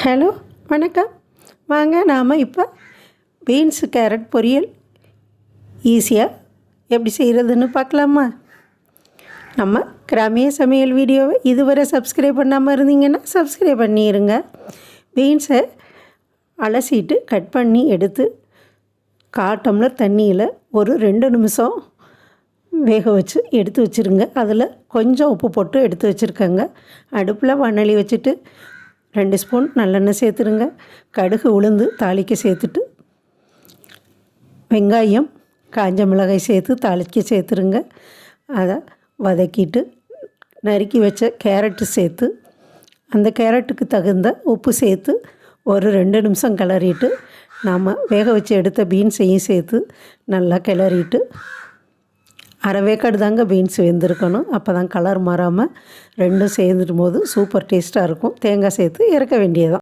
Hello வணக்கம். வாங்க நாம் இப்போ பீன்ஸு கேரட் பொரியல் ஈஸியாக எப்படி செய்கிறதுன்னு பார்க்கலாமா? நம்ம கிராமிய சமையல் வீடியோவை இதுவரை சப்ஸ்கிரைப் பண்ணாமல் இருந்தீங்கன்னா சப்ஸ்கிரைப் பண்ணிடுங்க. பீன்ஸை அலசிட்டு கட் பண்ணி எடுத்து 1/4 டம்ளர் தண்ணியில் ஒரு 2 நிமிஷம் வேக வச்சு எடுத்து வச்சுருங்க. அதில் கொஞ்சம் உப்பு போட்டு எடுத்து வச்சுருக்கேங்க. அடுப்பில் வாணலி வச்சுட்டு 2 ஸ்பூன் நல்லெண்ணெய் சேர்த்துருங்க. கடுகு உளுந்து தாளிக்க சேர்த்துட்டு வெங்காயம் காஞ்ச மிளகாய் சேர்த்து தாளிக்க சேர்த்துருங்க. அதை வதக்கிட்டு நறுக்கி வச்ச கேரட்டு சேர்த்து அந்த கேரட்டுக்கு தகுந்த உப்பு சேர்த்து ஒரு 2 நிமிஷம் கிளறிட்டு நாம் வேக வச்சு எடுத்த பீன்ஸையும் சேர்த்து நல்லா கிளறிட்டு அரைவேக்காடு தாங்க பீன்ஸ் வெந்திருக்கணும். அப்போ தான் கலர் மாறாமல் ரெண்டும் சேர்ந்துடும் போது சூப்பர் டேஸ்ட்டாக இருக்கும். தேங்காய் சேர்த்து இறக்க வேண்டியதான்.